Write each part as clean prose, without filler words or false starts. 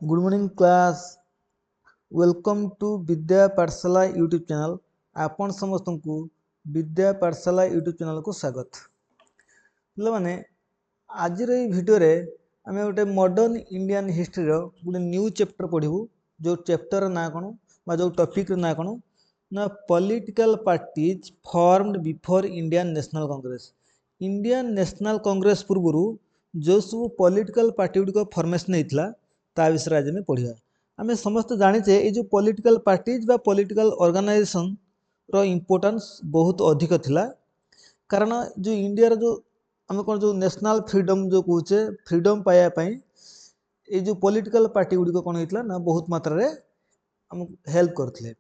Good morning class. Welcome to विद्या पाठशाला YouTube channel. आपण समस्त को विद्या पाठशाला यूट्यूब चैनल को स्वागत. पे आज भिडियो आम गोटे मॉडर्न इंडियन हिस्ट्री गोटे न्यू चैप्टर पढ़ू. जो चैप्टर ना कौन जो टॉपिक ना कौन ना political parties formed before Indian National Congress. Indian National Congress पूर्व जो सब पॉलिटिकल पार्टी गुड़िक फॉर्मेशन होता ता विषय आज आम पढ़ा. आम समस्त जाचे ये जो पॉलिटिकल पार्टीज बा पॉलिटिकल ऑर्गेनाइजेशन रो इम्पोर्टेंस बहुत अधिक थिला. कारण जो इंडिया जो आम कौन जो नेशनल फ्रीडम जो कहे फ्रीडम पाइबापी ये जो पॉलिटिकल पार्टी गुड़िक कौन होता ना बहुत मात्रा आमको हेल्प करते.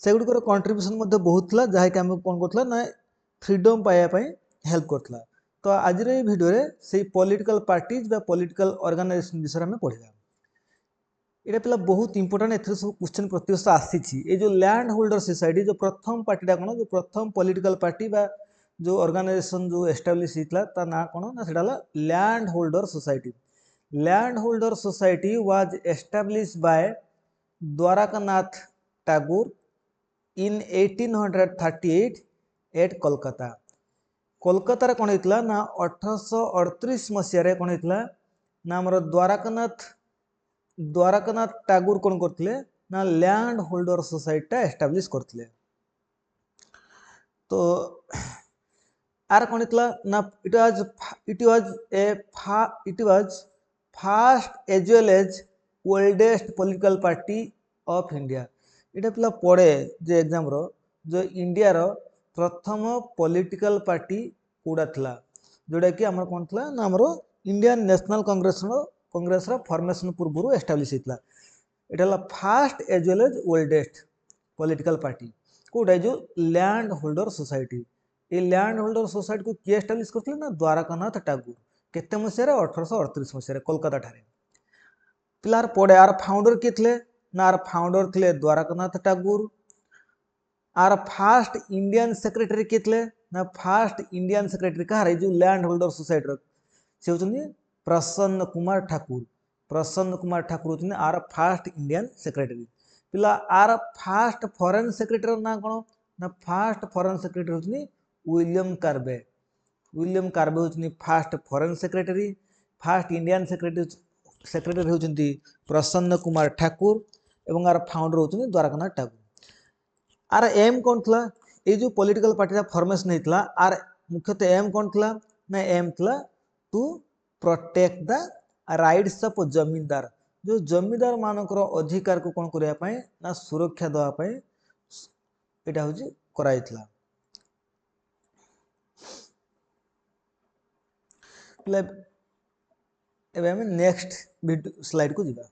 से गुड़िकर कंट्रीब्यूशन बहुत था जहाँकि आम कौन करता ना फ्रीडम पाइबापी हेल्प करता. तो आज ये भिडियो से पॉलिटिकल पार्टीज बा पॉलिटिकल ऑर्गेनाइजेशन विषय में पढ़ा. ये पिला बहुत इंपोर्टेंट एथरे सब क्वेश्चन प्रतिवर्ष आसी. ये जो लैंड होल्डर सोसाइटी जो प्रथम पार्टीटा कौन जो प्रथम पॉलिटिकल पार्टी बा जो ऑर्गेनाइजेशन जो एस्टाब्लिश होता ना कौन ना से land holder society. Land holder society was establish by Dwarkanath Tagore in 1838 at Kolkata. Kolkata कौन होता ना 1838 मसीह कौन होता ना आमर द्वारकानाथ टैगोर कौन करते ना लैंड होल्डर सोसाइटी एस्टाब्लिश करते. तो आर कौन होता ना it was first as well as oldest political party of India. इटा पिला पढ़े जो एग्जाम रो जो इंडिया रो प्रथम पॉलिटिकल पार्टी कौड़ा था जोटा कि आमर कौन था ना आमर इंडियन नेशनल कांग्रेस फॉर्मेशन पूर्व एस्टाब्लिश होता. यहाँ first as well as oldest political party कौटा जो लैंड होल्डर सोसाइटी. ये लैंड होल्डर सोसाइटी को किए एस्टाब्लिश करते ना द्वारकानाथ टैगोर केते मसीह 1838 मसीह कोलकाता ठारे. पिलार पड़े आर फाउंडर किए थे ना आर फाउंडर थे द्वारकानाथ टैगोर. आर फास्ट इंडियन सेक्रेटरी किए थे ना फास्ट इंडियन सेक्रेटरी कह जो लैंड होल्डर सोसाइटी से होती प्रसन्न कुमार ठाकुर. प्रसन्न कुमार ठाकुर होती आर फास्ट इंडियन सेक्रेटरी. पिला आर फास्ट फॉरेन सेक्रेटरी ना कौन ना फास्ट फॉरेन सेक्रेटरी होती विलियम कार्बे. विलियम कार्बे होती fast foreign secretary. Fast Indian secretary होती प्रसन्न कुमार ठाकुर एवं आर फाउंडर होती द्वारकानाथ टैगोर. आर एम कौन था ये जो पॉलिटिकल पार्टी फॉर्मेशन होता आर मुख्यतः एम कौन था ना एम था to protect the rights of zamindar. जो जमींदार मानकर अधिकार को कौन करने ना सुरक्षा देवाई यहाँ हूँ कराइला. नेक्स्ट स्लाइड को जीवा.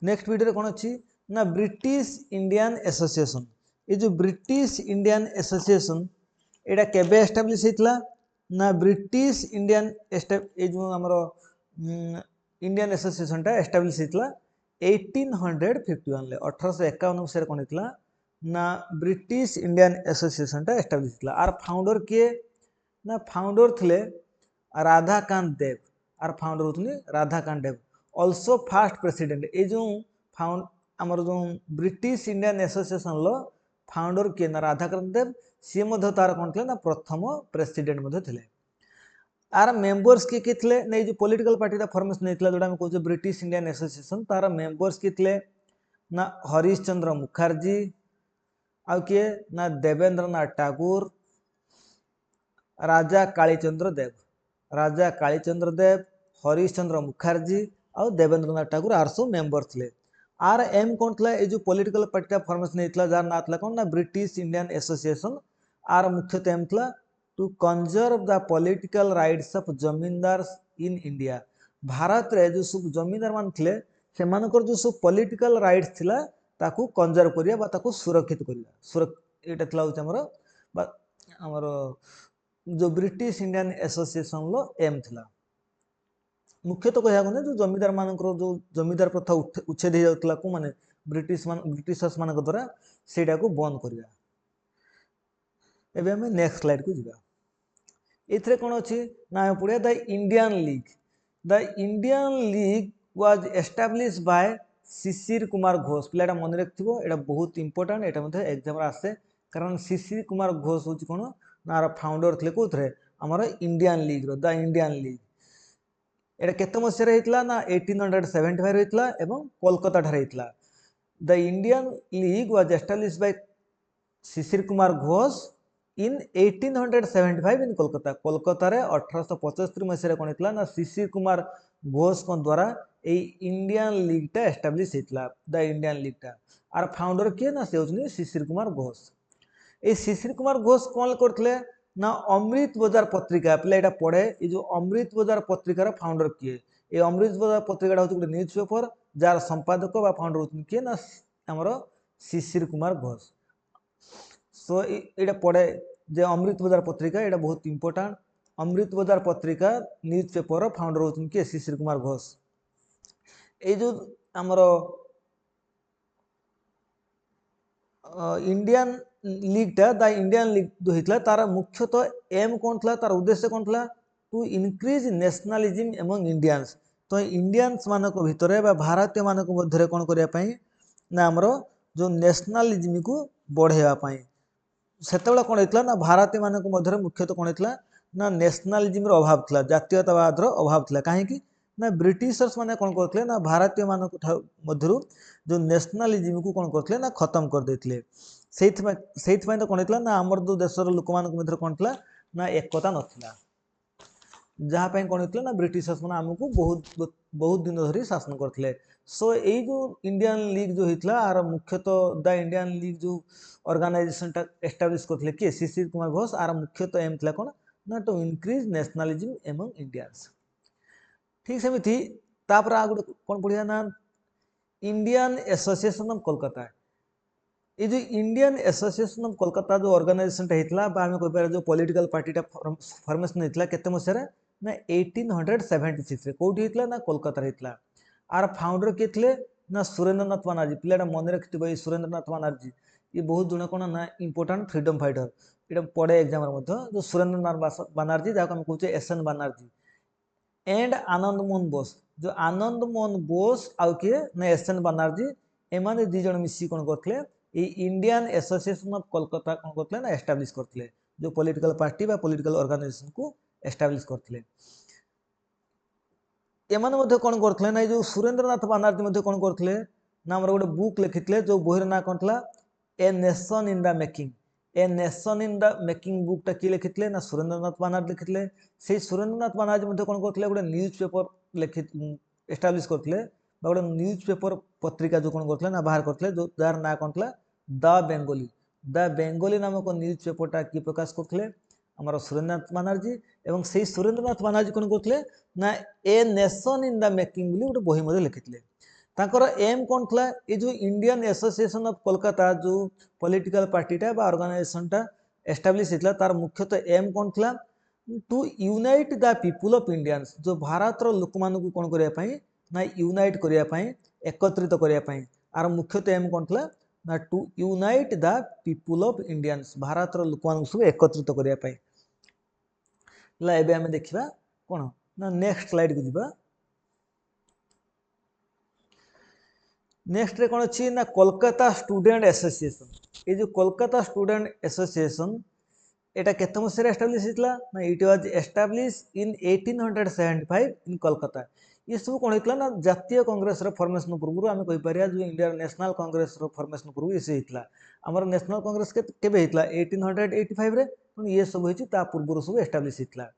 नेक्स्ट वीडियो कौन अच्छी ना ब्रिटिश इंडियन एसोसिएशन. ये जो ब्रिटिश इंडियन एसोसिएशन यहाँ केबे एस्टाब्लिश होता ना ब्रिटिश इंडियन ये जो आमर इंडियन एसोसिएशन टा एस्टाब्लिश होता 1851 1851 मसीह कौन होता ना ब्रिटिश इंडियन एसोसिएशन टा एस्टाब्लिश होता. आर फाउंडर किए ना फाउंडर थे राधाकांत देव. आर फाउंडर होते राधाकांत देव ऑल्सो फास्ट प्रेसिडेंट. ये जो फाउंड आमर जो ब्रिटिश इंडियन एसोसिएशन लो फाउंडर किए ना राधाकांत देव सी तार कौन थे ना प्रथम प्रेसिडेंट थे. आर मेंबर्स किए थे ना जो पॉलिटिकल पार्टी फॉर्मेशन होता जोटा कहे ब्रिटिश इंडियन एसोसिएशन तार मेंबर्स किए थे ना हरीश चंद्र मुखर्जी आ किए ना देवेंद्र नाथ टैगोर राजा कालीचंद्र देव. राजा कालीचंद्र देव हरीश चंद्र मुखर्जी और देवेंद्र नाथ टैगोर आर सब मेंबर थे. आर एम कौन था ये जो पॉलिटिकल पार्टी फॉर्मेशन होता जार ना था कौन ना ब्रिटिश इंडियन एसोसिएशन. आर मुख्यतः एम था to conserve the political rights of zamindar in India. Bharat रे जो सब जमींदार मान थे से जो सब पॉलिटिकल राइट्स थिला ताकू कंजर्व करिया बा ताकू सुरक्षित करिया. एटा थिला होचे हमर जो ब्रिटिश इंडियन एसोसिएशन लो एम थिला. मुख्यतः कह जो जमीदार मान जो जमीदार प्रथा उच्छेद हो जाता को माने ब्रिटिशर्स मान द्वारा से बंद करिया. एबे हमें नेक्स्ट स्लाइड को जीवा. एथिरे कौन अच्छी ना पढ़िया the Indian League. The Indian League was establish by Shishir Kumar Ghosh. पिलाटा मन रखिथो, एटा बहुत इंपोर्टेंट, एटा मध्ये एग्जाम रे आसे कारण शिशिर कुमार घोष होची कोन ना फाउंडर थिले कोथरे हमर इंडियन लीग रो, द इंडियन लीग। एटा केते मसिया रे हेतला ना 1875 रे हेतला एवं कोलकाता ठारे हेतला। The Indian League was establish by Shishir Kumar Ghosh in 1875 in Kolkata. Kolkata रे 1875 मसिया कोन हेतला ना शिशिर कुमार घोष कोन द्वारा ए इंडियन लीग टा एस्टाब्लिश हेतला, द इंडियन लीग टा। आर फाउंडर के ना से होचनी शिशिर कुमार घोष। ए शिशिर कुमार घोष कोन करथले ना अमृत बाजार पत्रिका, पिला एटा पढ़े ए जो अमृत बाजार पत्रिकार फाउंडर किए। ए अमृत बाजार पत्रिका होची गोटे न्यूज पेपर जार संपादक बा फाउंडर होचनी के ना हमर शिशिर कुमार घोष। सो एटा पढ़े जे अमृत बाजार पत्रिका एटा बहुत इंपोर्टेंट। अमृत बाजार पत्रिका न्यूज पेपर फाउंडर होचनी के शिशिर कुमार घोष। ए जो हमर इंडियन लीग टा, द इंडियन लीग जो हितला तार मुख्यतः एम कौन था, तार उद्देश्य कौन था to increase nationalism among Indians. तो इंडियंस मानक भितर बा भारतीय मानक मध्य कौन करिया पई ना हमरो जो नेशनलिज्म को बढ़ेवा पई। सेतेबेला कौन होइतला ना भारतीय मानक मध्य मुख्यतः कौन होइतला ना नेशनलिज्म रो अभाव थिला, जातीयतावाद रो अभाव थिला। काहे कि ना ब्रिटिशर्स माने कौन करथले ना भारतीय मानक मध्यरु जो नेशनलिज्म को कौन करथले ना खत्म कर देथिले। सेइथि तो कौन होइतला ना हमर जो देशर लोक मानक मध्य कौन थिला ना एकता नथिला, जहाँ पे कौन होइतला ना ब्रिटिशर्स माने हमकु बहुत बहुत दिन धरि शासन करथिले। सो ए जो इंडियन लीग जो हितला आर मुख्यतः द इंडियन लीग जो ऑर्गेनाइजेशन टा एस्टैब्लिश करथिले के शिशिर कुमार घोष। आर मुख्यतः एम थिला कोन ना to increase nationalism among Indians. ठीक सेमिति तापर आ गुटे कोन पढिया ना इंडियन एसोसिएशन ऑफ कोलकाता। ये जो इंडियन एसोसिएशन ऑफ कोलकाता जो ऑर्गेनाइजेशन टा हितला बा हमें कोइ पारे जो पॉलिटिकल पार्टी टा फॉर्मेशन हितला केते मसिया रे ना 1876 रे कोठी हितला ना कोलकाता रे हितला। आर फाउंडर के थिले ना सुरेंद्रनाथ बनर्जी। पिलाटा मन रखिथिबो ए सुरेंद्रनाथ बनर्जी ये बहुत जण कोन ना इंपोर्टेंट फ्रीडम फाइटर। एटा पड़े एग्जाम रे मध्य जो सुरेंद्रनाथ बनर्जी जाको हम कहूचे एसएन बनर्जी एंड आनंद मोहन बोस। जो आनंद मोहन बोस आउ के ना एसएन बनर्जी एमाने दी जण मिसी कोन करथले ए इंडियन एसोसिएशन ऑफ कोलकाता कोन करथले ना एस्टैब्लिश करथले, जो पॉलिटिकल पार्टी बा पॉलिटिकल ऑर्गेनाइजेशन को एस्टैब्लिश करथले। एमाने मध्य कोन करथले ना जो सुरेंद्रनाथ बनर्जी मध्य कोन करथले ना हमर गोटे बुक लिखितले जो बोहिर ना कोन थला a nation in the making. A nation in the making book टा की लिखितले ना सुरेंद्रनाथ बनर्जी लिखितले। से सुरेंद्रनाथ बनर्जी मध्य कोन करथले गोटे न्यूज पेपर लिखित एस्टैब्लिश करथले बा गोटे न्यूज पेपर पत्रिका जो कोन करथले ना बाहर करथले जो जार ना कोन थला द बेंगोली। द बेंगोली नामक न्यूज पेपर टा की प्रकाश करथले हमर सुरेंद्रनाथ बनर्जी। एवं से सुरेंद्रनाथ बनर्जी कोन करथले ना a nation in the making बोली गोटे बही मध्ये लिखितले। तांकर एम कोन थला ए जो इंडियन एसोसिएशन ऑफ कोलकाता जो पॉलिटिकल पार्टी टा बा ऑर्गेनाइजेशन टा एस्टैब्लिश हितला तार मुख्यतः एम कोन थला to unite the people of Indians. जो भारत रो लोक मानकु को कोन करिया पई ना यूनाइट करिया पई एकत्रित करिया पई। आर मुख्यतः एम कोन थला ना to unite the people of Indians, Bharat रो लोक मानकु सब एकत्रित करिया पई। ला एबे हम देखिबा कोन ना नेक्स्ट स्लाइड को दिबा। नेक्स्ट रे कोन अछि ना कोलकाता स्टूडेंट एसोसिएशन। ए जो कोलकाता स्टूडेंट एसोसिएशन एटा केते मसिया एस्टैब्लिश हितला ना it was establish in 1875 in Kolkata. ये सब कोन हितला ना जातीय कांग्रेस रो फॉर्मेशन पूर्व हम कहि परिया जो इंडियन नेशनल कांग्रेस रो फॉर्मेशन पूर्व इसे हितला। हमर नेशनल कांग्रेस के केबे हितला 1885 रे, पण ये सब होइछि ता पूर्व सब एस्टैब्लिश हितला।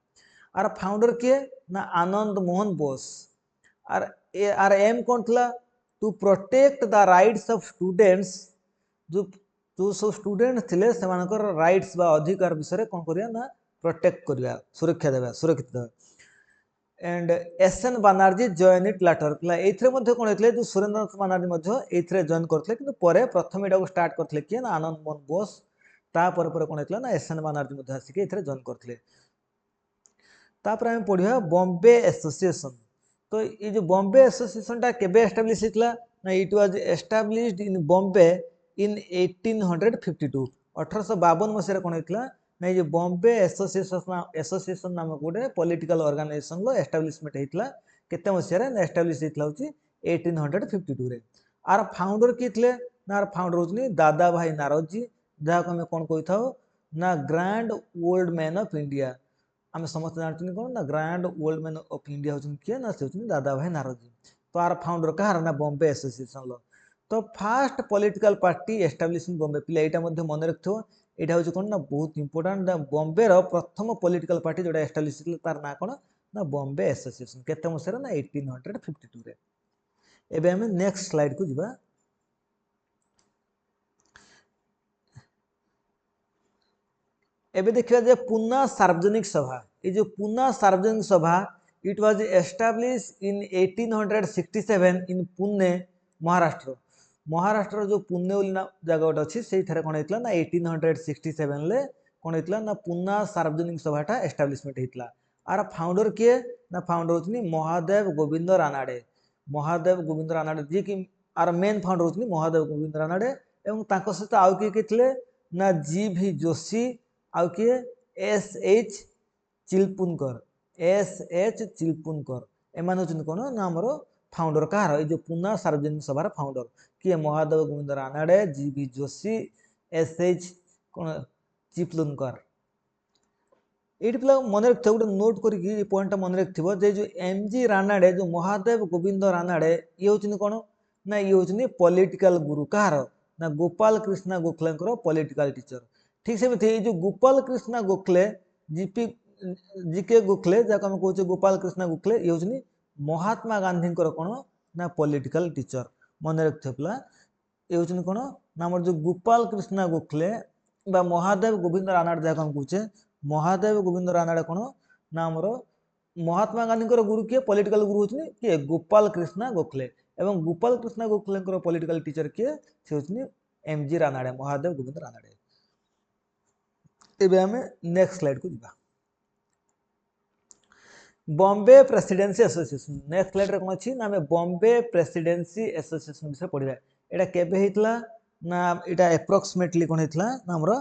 आर फाउंडर के ना आनंद मोहन बोस। आर एम कोन थला to protect the rights of students. जो जो सब स्टूडेंट थिले सेमानकर राइट्स बा अधिकार विषय कोन करिया ना प्रोटेक्ट करिया, सुरक्षा देबा, सुरक्षित देबा। And SN Banerjee join it later. एथरे मध्ये कोन हेतले जो सुरेंद्रनाथ बनर्जी मध्ये एथरे जॉइन करथले, किंतु परे प्रथम एटा को स्टार्ट करथले के ना आनंद मोहन बोस। ता पर पर कोन हेतला ना एसएन बनर्जी मध्ये आसी के एथरे जॉइन करथले। तापर हम पढिया बॉम्बे एसोसिएशन। तो ये जो बॉम्बे एसोसिएशन टा केबे एस्टैब्लिश हितला ना it was established in Bombay in 1852। 1852 मसिया कोन हितला ना ये बॉम्बे एसोसिएशन नामक गोटे पॉलिटिकल ऑर्गेनाइजेशन लो एस्टाब्लिशमेंट हेतला केते मसिया रे एस्टाब्लिश हेतला होची 1852 रे। आर फाउंडर किए थे ना फाउंडर होचनी दादा भाई नारोजी जहाँ को हमें कौन कही था ना grand old man of India. आम समस्त जानते कौन ना grand old man of India होचनी किए ना से होचनी दादा भाई नारोजी। तो आर फाउंडर कहार ना बॉम्बे एसोसिएशन लो। तो फास्ट पॉलिटिकल पार्टी एस्टाब्लिश इन बॉम्बे पिला एटा मध्ये मन रखिथो एटा होची कोन ना बहुत इंपोर्टेंट बॉम्बे रो प्रथम पॉलिटिकल पार्टी जोटा एस्टाब्लिश तार ना कोन ना बॉम्बे एसोसिएशन केते मसरे ना 1852 रे। एबे हमें नेक्स्ट स्लाइड को जिबा। एबे देखिबा जे पुना सार्वजनिक सभा ये जो पुना सार्वजनिक सभा इट वाज एस्टाब्लिश इन 1867 इन पुणे महाराष्ट्र। महाराष्ट्र जो पुणे जगह गोटे अच्छी से कौन होता ना 1867 ले कौन होता ना पुना सार्वजनिक सभाटा एस्टाब्लिशमेंट होता। आर फाउंडर किए ना फाउंडर होती महादेव गोविंद रानाडे। महादेव गोविंद रानाडे जी कि आर मेन फाउंडर होती महादेव गोविंद रानाडे एवं सहित आउ किए थे ना जी भी जोशी आउ किए एस एच चिलपुनकर एमान होचन कौन ना आमर फाउंडर कहार जो पुना सार्वजनिक सभार फाउंडर किए Mahadev Govind Ranade G B Joshi S H कौन चिपलुनकर। ये पिला मन रखिए गोटे नोट करके पॉइंट मन रखिए जो एम जी रानाडे जो महादेव गोविंद रानाडे ये होचन कौन ना ये होचन पॉलिटिकल गुरु कहार ना गोपाल कृष्ण गोखले पॉलिटिकल टीचर। ठीक से जो गोपाल कृष्ण गोखले जीपी जीके गोखले जहाँ आम कहे गोपाल कृष्ण गोखले ये हूँ महात्मा गांधी कौन ना पॉलिटिकल टीचर मन रखिए पिला। ये हूँ कौन ना आम जो गोपाल कृष्ण गोखले बा महादेव गोविंद रानाडे जहाँ आम कहे महादेव गोविंद रानाडे कौन ना आमर महात्मा गांधी गुरु किए पॉलिटिकल गुरु हूँ किए गोपाल कृष्ण गोखले एवं गोपाल कृष्ण गोखले पॉलिटिकल टीचर किए से हूँ एम जी रानाडे महादेव गोविंद रानाडे। एबे हमें नेक्स्ट स्लाइड को जिबा। Bombay presidency association next slide रे कोन अछि ना हमें बॉम्बे प्रेसिडेंसी एसोसिएशन विषय पढिबा। एटा केबे हेतला ना एटा एप्रोक्सीमेटली कोन हेतला ना हमरो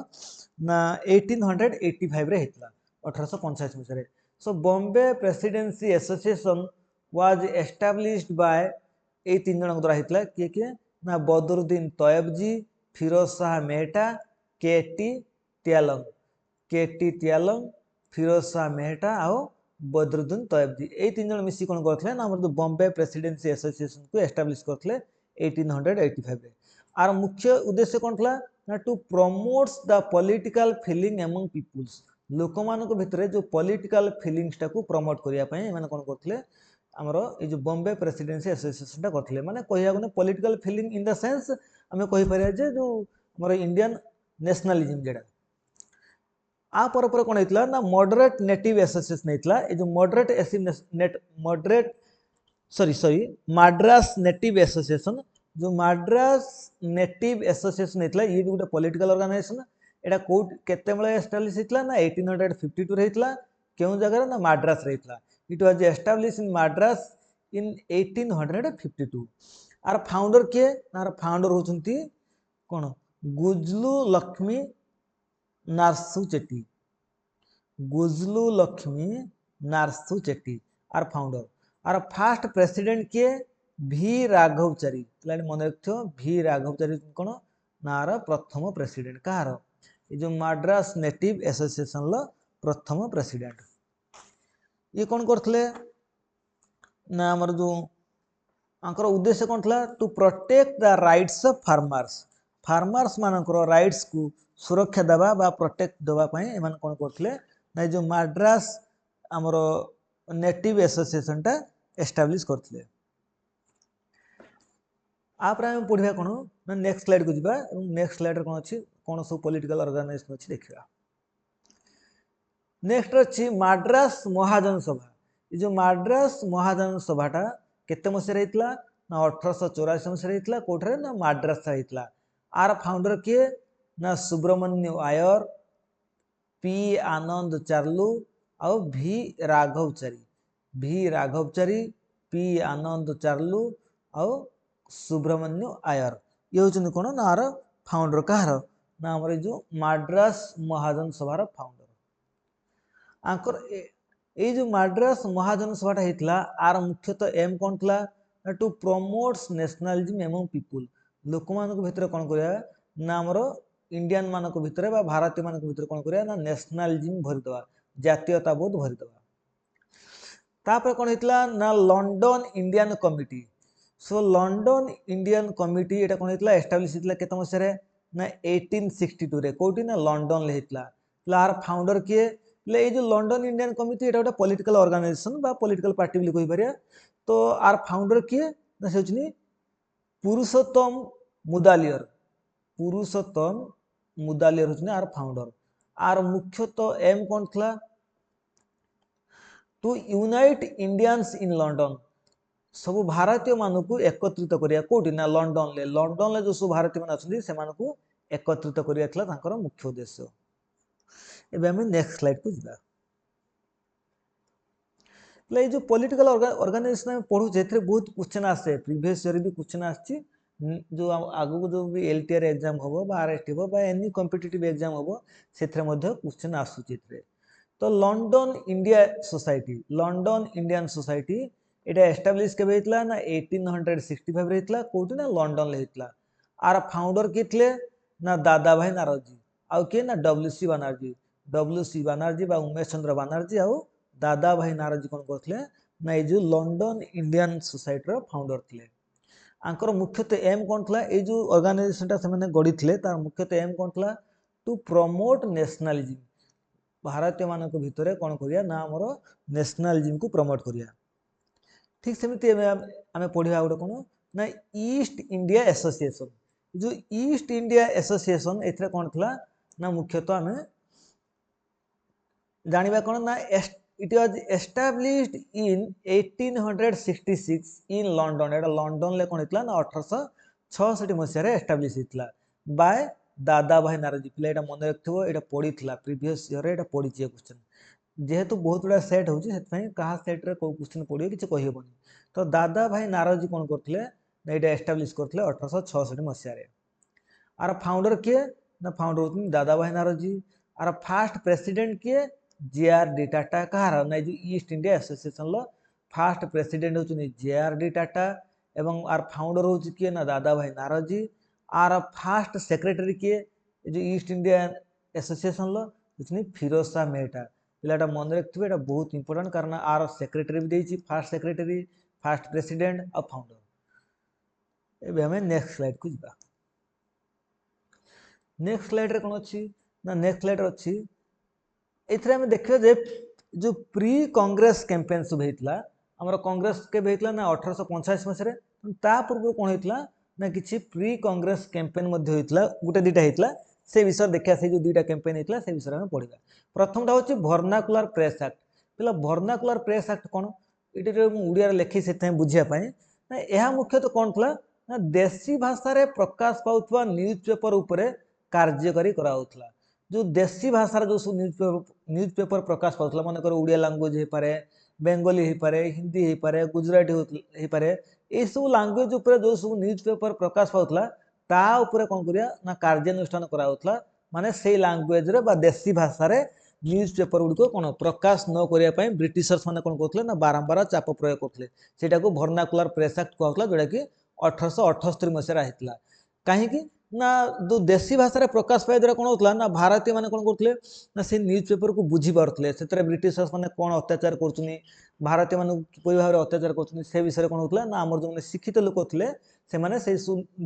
ना 1885 रे हेतला 1885 मसरे। So Bombay presidency Association was established by ए तीन जन द्वारा हेतला के ना बदरुद्दीन तयबजी फिरोज शाह मेहटा केटी त्यालंग फिरोज शाह मेहटा आओ बदरुद्दीन तयबजी ये तीन जन मिसी कौन करते ना जो बॉम्बे प्रेसिडेंसी एसोसिएशन को एस्टाब्लिश करते 1885 रे। आर मुख्य उद्देश्य कौन था ना to promotes the political feeling among peoples लोक मान भितर जो पॉलिटिकल फीलिंग्स टाको प्रमोट करने कौन करते आमर ये जो बॉम्बे प्रेसिडेंसी एसोसिएशन करते माने कहया गने political feeling in the sense आम कहीपर जो आमर इंडियन नेशनलिज्म जेटा आ पर कौन होता ना मॉडरेट नेटिव एसोसिएशन होता ये जो मद्रास नेटिव एसोसिएशन जो मद्रास नेटिव एसोसिएशन होता ये भी गोटे पॉलिटिकल ऑर्गेनाइजेशन एटा कोट केतेबेले एस्टाब्लिश होता ना 1852 रे होता केउ जगह ना मद्रास रे होता। It was establish in Madras in 1852। आर फाउंडर किए ना फाउंडर होचंती कौन गुजलू लक्ष्मी नारसू चेट्टी गुजलू लक्ष्मी नारसू चेट्टी आर फाउंडर। आर फास्ट प्रेसिडेंट किए भी राघवचारी मन रखियो भी राघवचारी कौन नार प्रथम प्रेसिडेंट कहार ये जो मद्रास नेटिव एसोसिएशन लो प्रथम प्रेसिडेंट। ये कौन करथले ना हमर जो आंकर उद्देश्य कौन था to protect the rights of farmers मानकर राइट्स को सुरक्षा देवा बा प्रोटेक्ट देवा एमान कौन करथले ना जो मद्रास आमर नेटिव एसोसिएशन टा एस्टाब्लिश करथले। आपरे हम पढ़िबा कोन ना नेक्स्ट स्लाइड को जिबा नेक्स्ट स्लाइड रे कोन अछि कोन सब पॉलिटिकल ऑर्गेनाइजेशन अछि देखिबा। नेक्स्ट अछि मद्रास महाजन सभा। ये जो मद्रास महाजन सभाटा केते मसिया रहितला ना 1884 मसिया रहितला कोठरे ना मद्रास रहितला। आर फाउंडर किए ना सुब्रमण्य आयर पी आनंद चार्लू और भी राघवचारी पी आनंद चार्लू और सुब्रमण्य आयर ये हूँ कौन ना फाउंडर कहार ना हमर जो माड्रास महाजन सभार फाउंडर आंकर ए जो माड्रास महाजन सभाटा हेतला आर मुख्यतः एम कोन थला to promotes nationalism among people लोक मानक भितर कोन करिया ना हमर इंडियन मानक भितर बा भारतीय मानक भितर कोन करिया ना नेशनलिज्म भरि दवा जातीयताबोध भरि दवा तापर कोन हेतला ना London Indian committee so London Indian committee एटा कोन हेतला एस्टैब्लिश हेतला केते मसरे ना 1862 रे कोठी ना लंडन ले हेतला लार फाउंडर के ले ए जो लंडन इंडियन कमिटी एटा गोटे पॉलिटिकल ऑर्गेनाइजेशन बा पॉलिटिकल पार्टी बोली कहि परिया तो आर फाउंडर के ना से होचनी पुरुषोत्तम मुदालियर होचनी आर फाउंडर आर मुख्यतः एम कोन थला to unite Indians in London सब भारतीय मानकू एकत्रित करिया कोठी ना लंडन ले जो सब भारतीय मान अछंती से मानकू एकत्रित करिया थला तांकर मुख्य उद्देश्य एबे हम नेक्स्ट स्लाइड को जिबा ले जो पॉलिटिकल ऑर्गेनाइजेशन में पढु जेथरे बहुत क्वेश्चन आसे प्रीवियस ईयर भी क्वेश्चन आछि जो आगु को जो भी एलटीआर एग्जाम होबो बा आरएसटी होबो बा एनी कॉम्पिटिटिव एग्जाम होबो सेथरे मध्ये क्वेश्चन आसु जेथरे तो लंडन इंडियन सोसाइटी एटा एस्टैब्लिश केबे हितला ना 1865 रे हितला कोठी ना लंडन ले हितला आर फाउंडर के थिले ना दादा भाई नारोजी आउ के ना डब्ल्यूसी बनर्जी बा उमेश चंद्र बनर्जी आउ दादा भाई नारोजी कोन करथले ना ए जो लंडन इंडियन सोसाइटी रो फाउंडर थिले आंकर मुख्यतः एम कोन थला ए जो ऑर्गेनाइजेशन ता से माने गढी थिले तार मुख्यतः एम कोन थला टू प्रमोट नेशनलिज्म भारतीय मानक भितर कौन करिया ना हमर नेशनलिज्म को प्रमोट करिया ठीक सेमिति आमे पढिया गोटे कोन ना ईस्ट इंडिया एसोसिएशन जो ईस्ट इंडिया एसोसिएशन एथरे कौन थला ना मुख्यतः आमे जानिबा कोन ना it was established in 1866 in London Etah London ले कोन हितला ना 1866 मसिया रे एस्टैब्लिश हितला बाय दादा भाई नारोजी पिला एटा मन रखथबो एटा पढितला प्रीवियस ईयर एटा पढिचे क्वेश्चन जेहेतु बहुत बड़ा सेट होची सेतपई कहा सेट रे को क्वेश्चन पढियो किछ कहि हेबनी तो दादा भाई नारोजी कोन करथले ना एटा एस्टैब्लिश करथले 1866 मसिया रे आर फाउंडर के ना फाउंडर होतनी दादा भाई नारोजी आर फर्स्ट प्रेसिडेंट के जेआरडी टाटा कहार ना जो ईस्ट इंडिया एसोसिएशन लो फर्स्ट प्रेसिडेंट होचनी जेआरडी टाटा एवं आर फाउंडर होची के ना दादा भाई नारोजी आर फर्स्ट सेक्रेटरी के जो ईस्ट इंडिया एसोसिएशन लो होचनी फिरोज शाह मेहता पिलाटा मन रखथबे एटा बहुत इंपोर्टेंट कारण आर सेक्रेटरी भी देछि फर्स्ट सेक्रेटरी फर्स्ट प्रेसिडेंट और फाउंडर एबे हमें नेक्स्ट स्लाइड को जिबा नेक्स्ट स्लाइड रे कोन अछि ना नेक्स्ट स्लाइड अछि एथरे हम देखियो जे जो प्री कांग्रेस कैंपेन सब हेतला हमर कांग्रेस के हेतला ना 1885 मसरे ता पूर्व कोन हेतला ना किछि प्री कांग्रेस कैंपेन मध्ये हेतला गुटे दिटा हेतला से विषय देखिया से जो दुईटा कैंपेन हेतला से विषय हम पढिबा प्रथमटा होछि वर्नाकुलर प्रेस एक्ट पिला वर्नाकुलर प्रेस एक्ट कोन इटे उड़िया लेखि सेते बुझिया पई ना एहा मुख्यतः कोन थला ना देशी भाषा रे प्रकाश पाउतवा न्यूज पेपर उपरे कार्यकारी करा होतला जो देशी भाषा जो न्यूज पेपर प्रकाश पाउतला माने कर उड़िया लैंग्वेज हे पारे बेंगली हे पारे हिंदी हे पारे गुजराती हे पारे ए सब लैंग्वेज ऊपर जो सब न्यूज पेपर प्रकाश पाउतला ता ऊपर कोन करिया ना कार्यानुष्ठान करा होतला माने से लैंग्वेज रे बा देशी भाषा रे न्यूज पेपर गुडी को कोन प्रकाश न करिया पई ब्रिटिशर्स माने कोन करथले ना बारंबार चाप प्रयोग करथले सेटा को वर्नाकुलर प्रेस एक्ट कहथला जोडा कि 1878 मसिया हितला काहे कि ना जो देशी भाषा रे प्रकाश पाए द्वारा कोन होतला ना भारतीय माने कोन करथले ना से न्यूज पेपर को बुझी पारथले सेतरे ब्रिटिशर्स माने कोन अत्याचार करछुनी भारतीय माने कोइ भाबरे अत्याचार करछुनी से विषय कोन होतला ना हमर जो माने शिक्षित लोक होतले से माने से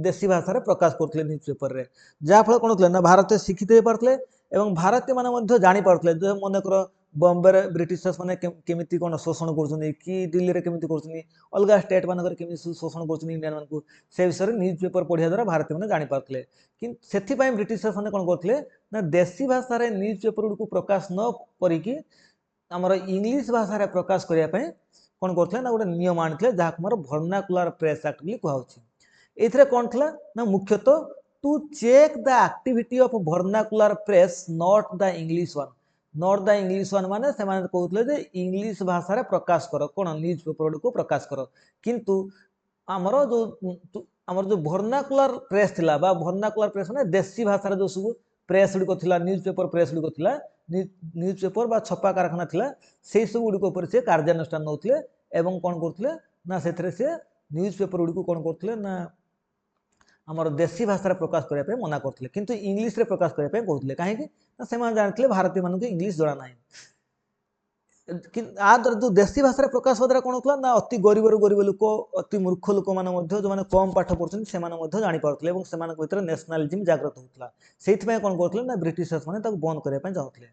देशी भाषा रे प्रकाश करथले न्यूज पेपर रे जा फल कोन होतले ना भारतीय शिक्षित हे पारथले एवं भारतीय माने मध्ये जानि पारथले जो मन कर बॉम्बे रे ब्रिटिशर्स माने केमिति कोन शोषण करछुनी कि दिल्ली रे केमिति करछुनी अलगा स्टेट माने कर केमिति शोषण करछुनी इंडियन मान को से विषय रे न्यूज पेपर पढिया द्वारा भारतीय माने जानि पारथले किंतु सेथि पई ब्रिटिशर्स माने कोन करथले ना देशी भाषा रे न्यूज पेपर को प्रकाश न करी कि हमर इंग्लिश भाषा रे प्रकाश करिया पई कोन करथले ना गोटे नियम आनिथले जा हमर वर्नाकुलर प्रेस एक्ट বুলি कुहा होछि एथरे कोन थला ना मुख्यतः to check the activity of vernacular press not the English one माने से माने कहउतले जे इंग्लिश भाषा रे प्रकाश करो कोन न्यूज पेपर को प्रकाश करो किंतु हमरो जो आमर जो भर्नाकुलर प्रेस थिला बा भर्नाकुलर प्रेस माने देशी भाषा जो सब प्रेस गुड़िक थिला न्यूज पेपर प्रेस गुड़िक थिला न्यूज पेपर बा छपा कारखाना थिला से सब गुड़िक उपर से कार्यानुष्ठान नौथिले एवं कोन करथिले ना सेथरे से न्यूज पेपर गुड़िक कोन करथिले ना आमर देशी भाषा प्रकाश करने पे मना करथिले किंतु इंग्लिश रे प्रकाश करने पे कहथिले काहे कि ना से मान जानथिले भारतीय मानक इंग्लिश जଣା नाही आ जो देशी भाषा प्रकाश द्वारा कौन होता ना अति गरीब गरीब लोक अति मूर्ख लोक मैंने जो मैंने कम पाठ पढ़ुं से जापारे और से भर नेशनलिज्म जागृत होता से कौन करते ना ब्रिटिशर्स मैंने बंद करने चाहते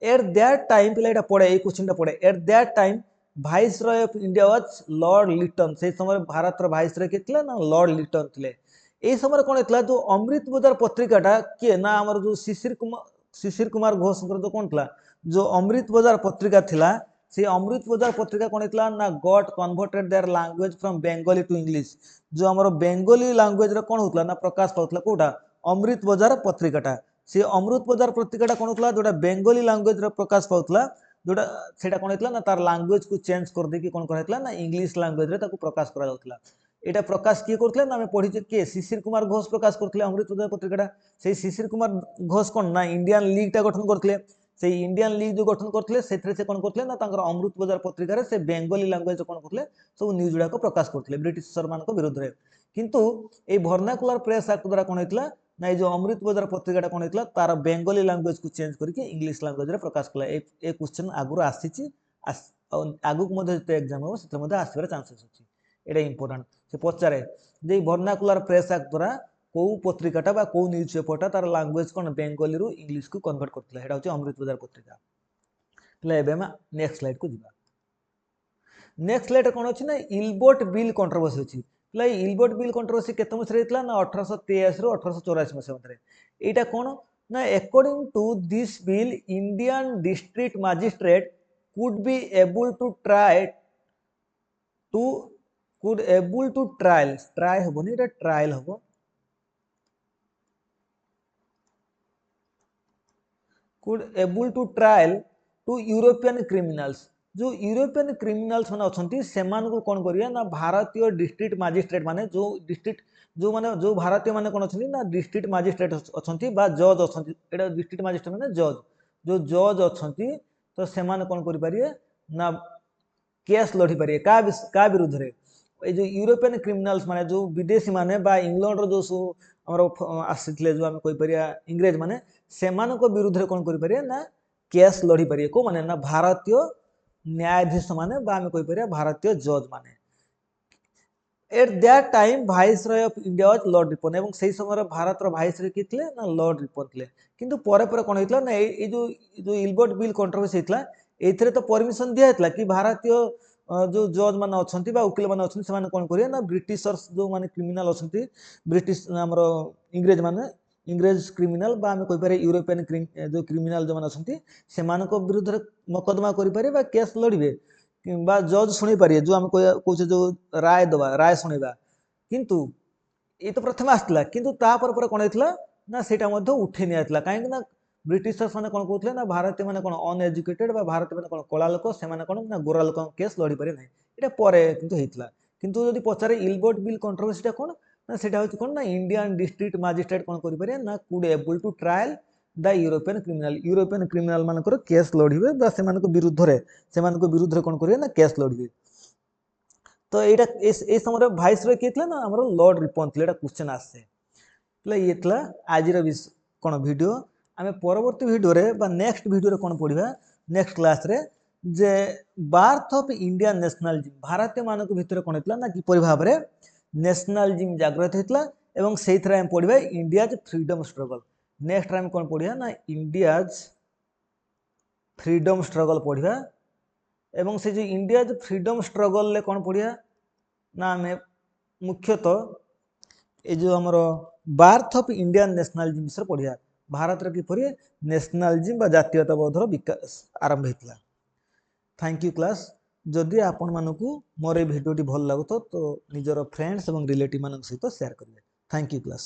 एट दैट टाइम पे पढ़े ये क्वेश्चन पढ़े at that time viceroy of India was Lord Lytton से समय भारत भाइस रॉय किए ना लॉर्ड लिटन थे यही समय कौन होता जो अमृत बजार पत्रिकाटा किए ना आम जो शिशिर कुमार घोष जो कौन था जो अमृत बजार पत्रिका थिला से अमृत बजार पत्रिका कौन होता ना got converted their language from Bengali to English जो आमर बेंगली लैंग्वेज कौन होता ना प्रकाश पाता कौटा अमृत बजार पत्रिकाटा से अमृत बजार पत्रिकाटा कौन होता जोटा बेंगली लैंग्वेज प्रकाश पाता जोटा से कौन होता ना तार लैंग्वेज को चेंज कर देकी कौन कराइला ना इंग्लिश लैंग्वेज प्रकाश करा जाउतला एटा प्रकाश किए करथिले ना हमें पढ़ी किए शिशिर कुमार घोष प्रकाश करथिले अमृत बजार पत्रिकाटा से शिशिर कुमार घोष कौन ना इंडियन लीग टा गठन करथिले से इंडियन लीग जो गठन करथिले से कौन करथिले ना तांकर अमृत बजार पत्रिका से बेंगली लैंग्वेज कौन करथिले सब न्यूज गुड़ाक प्रकाश करथिले ब्रिटिशर मान विरुद्ध में किंतु ये भर्नाकुलर प्रेस एक्ट द्वारा कौन होता ना ये जो अमृत बजार पत्रिकाटा कौन होता तार बेंगली लैंग्वेज को चेंज करके इंग्लिश लैंग्वेज प्रकाश कला ए क्वेश्चन आगुरी आसी आगुक एग्जाम हम से आसबार चान्सेस अच्छी ये इंपोर्टाट से पचारे जे भर्नाकुलर प्रेस एक्ट द्वारा कौ पत्रिकाटा बा कौ न्यूज पेपरटा तार लैंग्वेज कौन बेंगली रु इंग्लिश को कन्वर्ट करथिला हेडा होची अमृत बजार पत्रिका ले एबे हम नेक्स्ट स्लाइड को जिबा नेक्स्ट स्लाइड कौन अछि ना इलबर्ट बिल कंट्रोवर्सी अछि ले इलबर्ट बिल कंट्रोवर्सी केते मस रेतला ना 1823 रु 1884 मस मधरे एटा कौन ना according to this bill Indian district magistrate could be able to try to could able to trial try हबोनी एटा ट्रायल हबो could able to trial to European criminals जो यूरोपियन क्रिमिनाल्स माने अछंती सेमान को कोन करिया ना भारतीय डिस्ट्रिक्ट मजिस्ट्रेट माने जो डिस्ट्रिक्ट जो भारतीय माने कोन अछंती ना डिस्ट्रिक्ट मजिस्ट्रेट अछंती बा जज अछंती एटा डिस्ट्रिक्ट मजिस्ट्रेट माने जज जो जज अछंती तो सेमान कोन करि पारिए ना केस लढी पारिए का विरुद्ध रे ए जो यूरोपियन क्रिमिनाल्स माने जो विदेशी माने बा इंग्लैंड रो जो हमर आसीथिले जो हम कोइ परिया इंग्रेज माने सेमान को विरुद्ध रे कोन करि पारिए ना केस लढी पारिए को माने ना भारतीय न्यायाधीश माने बा हम कोइ परिया भारतीय जज माने eight that time viceroy of India was Lord Ripon एवं सही समय भारत रो भाइस रॉय कितले ना लॉर्ड रिपन थिले किंतु परे परे कोन होइतला ना ए जो इलबर्ट बिल कंट्रोवर्सी होइतला एथिरे तो परमिशन दिया होइतला कि भारतीय जो जज मान अछंती बा वकील मान अछंती से माने कोन करिया ना ब्रिटिशर्स जो माने क्रिमिनल अछंती ब्रिटिश हमरो इंग्रेज माने इंग्रेज क्रिमिनल बा हम कोइ पारे यूरोपियन जो क्रिमिनल जो माने अछंती से मान को विरुद्ध रे मुकदमा करि पारे बा केस लड़िबे किंबा जज शुणी पारे जो हम कोइ जो राय दबा राय शुणीबा किंतु ये तो प्रथम आसला किंतु तापर पर कोन हेतला ना सेटा मध्ये उठे नि आतला काहे ना ब्रिटिशर्स माने कोन कहउतले ना भारतीय माने कोन अनएजुकेटेड बा भारतीय माने कोन कला लोक से माने कोन ना गोरा लोक केस लड़ी पारे नै एटा परे किंतु हेतला किंतु जदि पचारे इलबर्ट बिल कंट्रोवर्सी टा कोन ना सेटा होची कोन ना इंडियन डिस्ट्रिक्ट मजिस्ट्रेट कोन करि पारे ना could able to trial the European criminal मानकर केस लड़िबे बा से मानको विरुद्ध रे कोन करिवे ना केस लड़िबे तो एटा ए समय भाइस रॉय केतला ना हमरो लॉर्ड रिपन थिले एटा क्वेश्चन आसे ले येतला आजिर कोन वीडियो आमे परवर्ती वीडियो रे बा नेक्स्ट वीडियो रे कोन पढिबा नेक्स्ट क्लास रे जे बार्थ ऑफ इंडियन नेशनलिज्म भारतीय मानक भितर कोन हेतला ना किपरि भाव रे नेशनलिज्म जागृत हेतला एवं सेइथरा हम पढिबा India's freedom struggle next time कोन पढिया ना इंडियाज फ्रीडम स्ट्रगल पढिबा एवं से जो इंडियाज फ्रीडम स्ट्रगल ले कोन पढिया ना हमें मुख्यतः ए जो हमरो बार्थ ऑफ इंडियन नेशनलिज्म विषय पढिया भारत रे किपरि नेशनलिज्म बा जातीयतावादर विकास आरंभ हेतला थैंक यू क्लास जदि आपण मानकू मोर ए वीडियोटी भल लागतो तो निजर फ्रेंड्स एवं रिलेटिव मानक सहित शेयर करिवे थैंक यू क्लास।